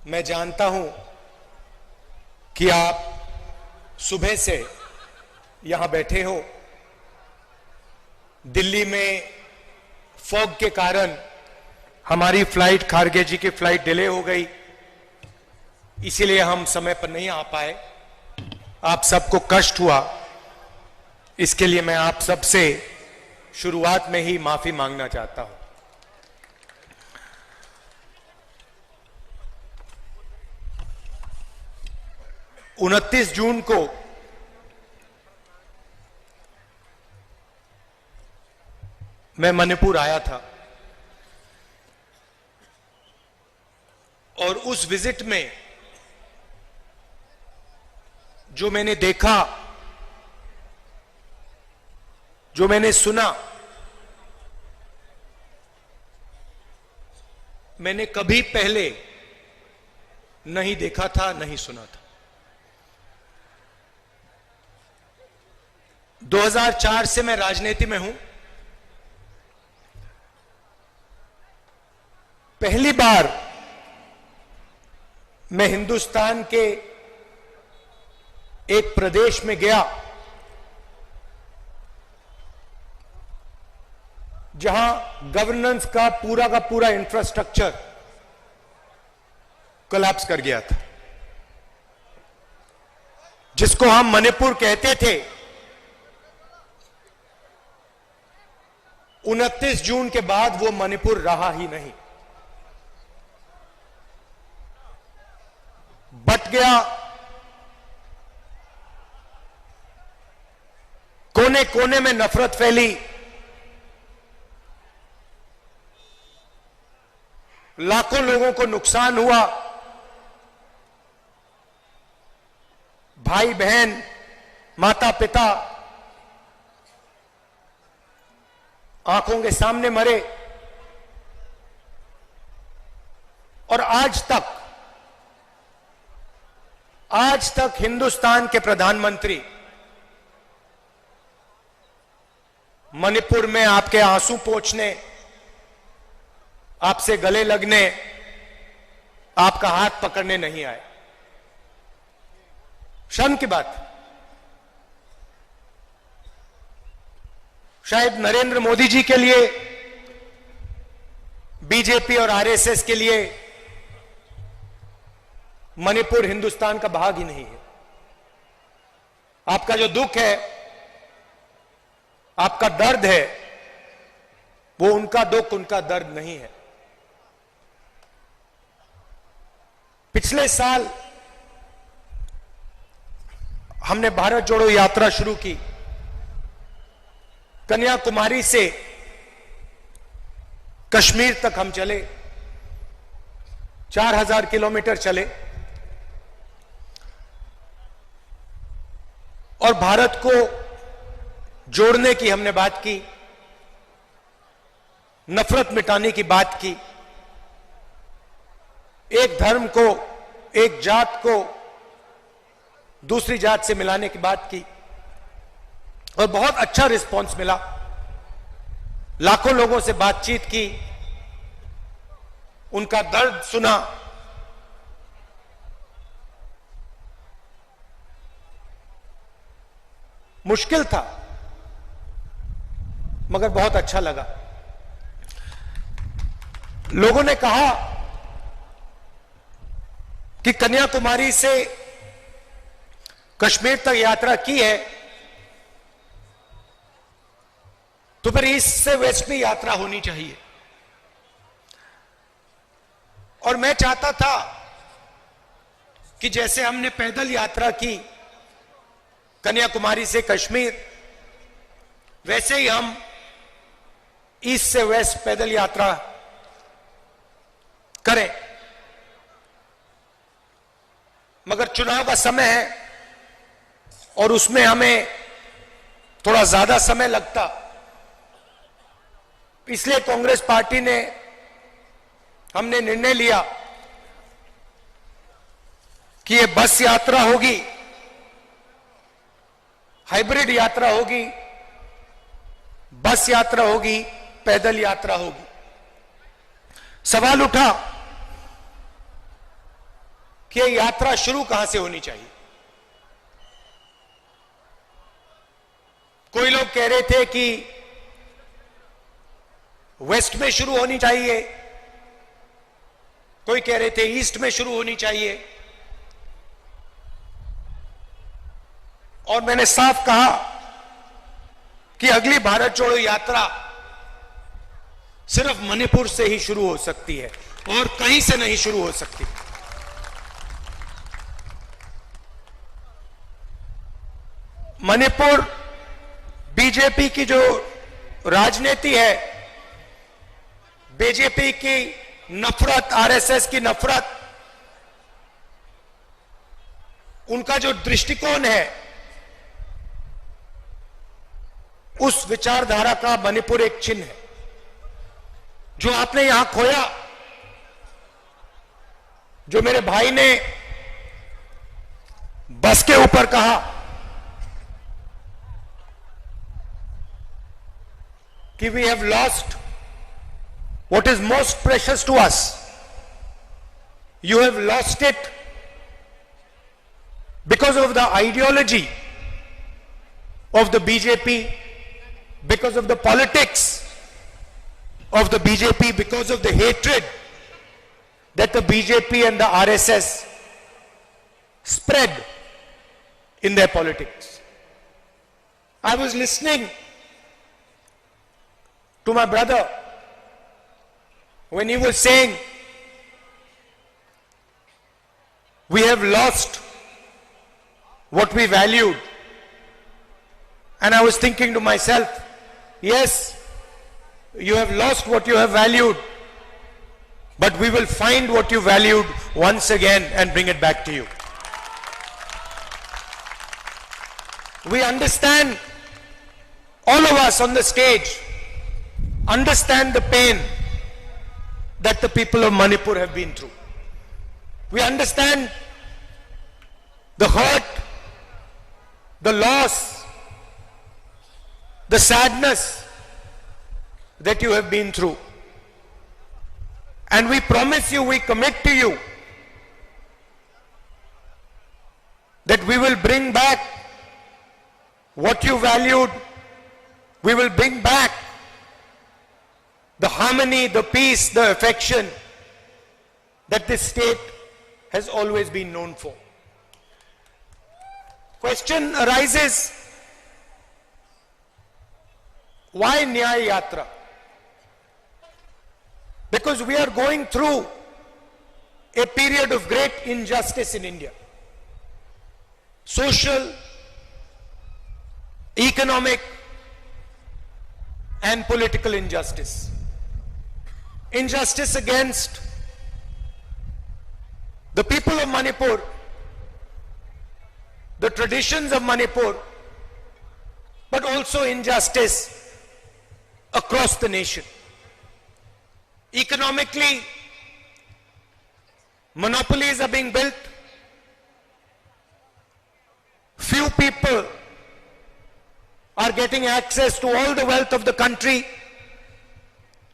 मैं जानता हूं कि आप सुबह से यहां बैठे हो। दिल्ली में फॉग के कारण हमारी फ्लाइट, खारगे जी की फ्लाइट डिले हो गई, इसीलिए हम समय पर नहीं आ पाए। आप सबको कष्ट हुआ, इसके लिए मैं आप सबसे शुरुआत में ही माफी मांगना चाहता हूं। उनतीस जून को मैं मणिपुर आया था और उस विजिट में जो मैंने देखा, जो मैंने सुना, मैंने कभी पहले नहीं देखा था, नहीं सुना था। 2004 से मैं राजनीति में हूं। पहली बार मैं हिंदुस्तान के एक प्रदेश में गया जहां गवर्नेंस का पूरा इंफ्रास्ट्रक्चर कोलैप्स कर गया था, जिसको हम मणिपुर कहते थे। 29 जून के बाद वो मणिपुर रहा ही नहीं, बट गया। कोने कोने में नफरत फैली, लाखों लोगों को नुकसान हुआ। भाई बहन, माता पिता आंखों के सामने मरे। और आज तक हिंदुस्तान के प्रधानमंत्री मणिपुर में आपके आंसू पोंछने, आपसे गले लगने, आपका हाथ पकड़ने नहीं आए। शर्म की बात। शायद नरेंद्र मोदी जी के लिए, बीजेपी और आरएसएस के लिए मणिपुर हिंदुस्तान का भाग ही नहीं है। आपका जो दुख है, आपका दर्द है, वो उनका दुख, उनका दर्द नहीं है। पिछले साल हमने भारत जोड़ो यात्रा शुरू की। कन्याकुमारी से कश्मीर तक हम चले, 4000 किलोमीटर चले और भारत को जोड़ने की हमने बात की, नफरत मिटाने की बात की, एक धर्म को, एक जात को दूसरी जात से मिलाने की बात की और बहुत अच्छा रिस्पांस मिला। लाखों लोगों से बातचीत की, उनका दर्द सुना। मुश्किल था मगर बहुत अच्छा लगा। लोगों ने कहा कि कन्याकुमारी से कश्मीर तक यात्रा की है तो फिर ईस्ट से वेस्ट में यात्रा होनी चाहिए। और मैं चाहता था कि जैसे हमने पैदल यात्रा की कन्याकुमारी से कश्मीर, वैसे ही हम ईस्ट से वेस्ट पैदल यात्रा करें। मगर चुनाव का समय है और उसमें हमें थोड़ा ज्यादा समय लगता, इसलिए कांग्रेस पार्टी ने, हमने निर्णय लिया कि ये बस यात्रा होगी, हाइब्रिड यात्रा होगी, बस यात्रा होगी, पैदल यात्रा होगी। सवाल उठा कि ये यात्रा शुरू कहां से होनी चाहिए। कोई लोग कह रहे थे कि वेस्ट में शुरू होनी चाहिए, कोई कह रहे थे ईस्ट में शुरू होनी चाहिए, और मैंने साफ कहा कि अगली भारत जोड़ो यात्रा सिर्फ मणिपुर से ही शुरू हो सकती है और कहीं से नहीं शुरू हो सकती। मणिपुर बीजेपी की जो राजनीति है, बीजेपी की नफरत, आरएसएस की नफरत, उनका जो दृष्टिकोण है, उस विचारधारा का मणिपुर एक चिन्ह है। जो आपने यहां खोया, जो मेरे भाई ने बस के ऊपर कहा कि we have lost what is most precious to us. You have lost it because of the ideology of the BJP, because of the politics of the BJP, because of the hatred that the BJP and the RSS spread in their politics. I was listening to my brother when he was saying we have lost what we valued, and I was thinking to myself, yes, you have lost what you have valued, but we will find what you valued once again and bring it back to you. We understand, all of us on the stage understand the pain that the people of Manipur have been through. We understand the hurt, the loss, the sadness that you have been through. And we promise you, we commit to you that we will bring back what you valued. We will bring back the harmony, the peace, the affection that this state has always been known for. Question arises, why Nyaya Yatra? Because we are going through a period of great injustice in India. Social, economic, and political injustice. Injustice against the people of Manipur, the traditions of Manipur, but also injustice across the nation. Economically, monopolies are being built. Few people are getting access to all the wealth of the country.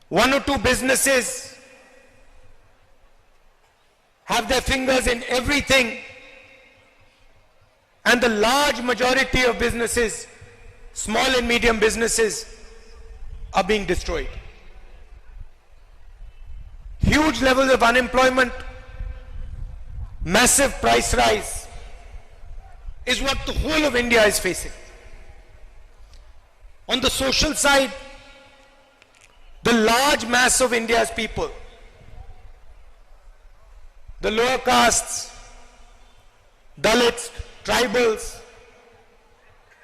One or two businesses have their fingers in everything, and the large majority of businesses, small and medium businesses, are being destroyed. Huge levels of unemployment, massive price rise is what the whole of India is facing. On the social side, the large mass of India's people, the lower castes, Dalits, tribals,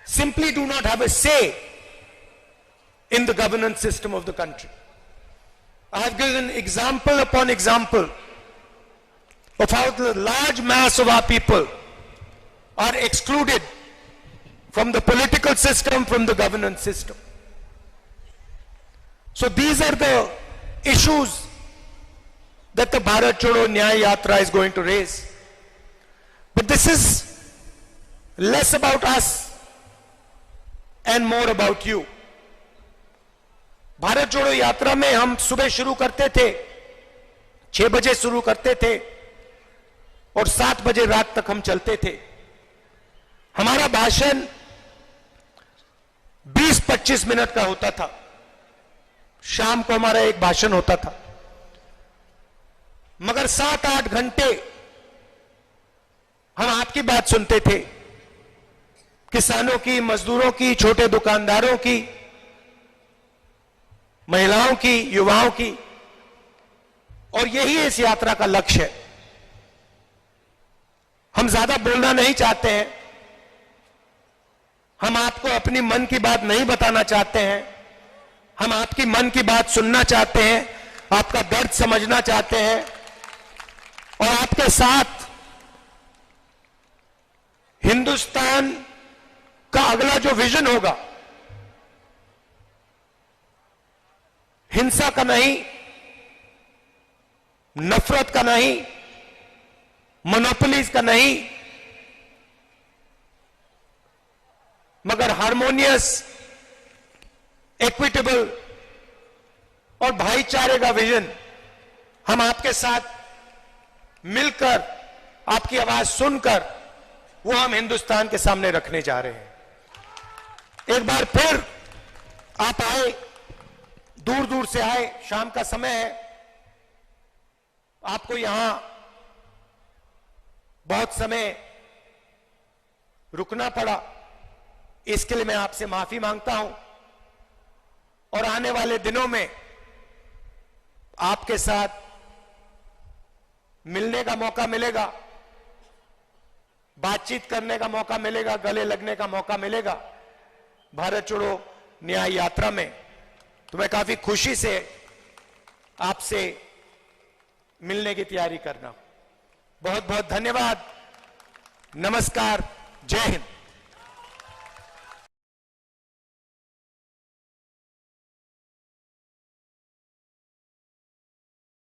simply do not have a say in the governance system of the country. I have given example upon example of how the large mass of our people are excluded from the political system, from the governance system. So these are the issues that the Bharat Chodo Nyaya Yatra is going to raise. But this is less about us and more about you. Bharat जोड़ो यात्रा में हम सुबह शुरू करते थे, 6 बजे शुरू करते थे, और 7 बजे रात तक हम चलते थे। हमारा भाषण 20-25 मिनट का होता था। शाम को हमारा एक भाषण होता था, मगर 7-8 घंटे हम आपकी बात सुनते थे, किसानों की, मजदूरों की, छोटे दुकानदारों की, महिलाओं की, युवाओं की। और यही इस यात्रा का लक्ष्य है। हम ज्यादा बोलना नहीं चाहते हैं, हम आपको अपनी मन की बात नहीं बताना चाहते हैं, हम आपकी मन की बात सुनना चाहते हैं, आपका दर्द समझना चाहते हैं और आपके साथ हिंदुस्तान का अगला जो विजन होगा, हिंसा का नहीं, नफरत का नहीं, मोनोपोलीज का नहीं, मगर हार्मोनियस, इक्विटेबल और भाईचारे का विजन हम आपके साथ मिलकर, आपकी आवाज सुनकर, वो हम हिंदुस्तान के सामने रखने जा रहे हैं। एक बार फिर आप आए, दूर दूर से आए, शाम का समय है, आपको यहां बहुत समय रुकना पड़ा, इसके लिए मैं आपसे माफी मांगता हूं। और आने वाले दिनों में आपके साथ मिलने का मौका मिलेगा, बातचीत करने का मौका मिलेगा, गले लगने का मौका मिलेगा भारत छोड़ो न्याय यात्रा में। तो मैं काफी खुशी से आपसे मिलने की तैयारी करना। बहुत बहुत धन्यवाद। नमस्कार। जय हिंद।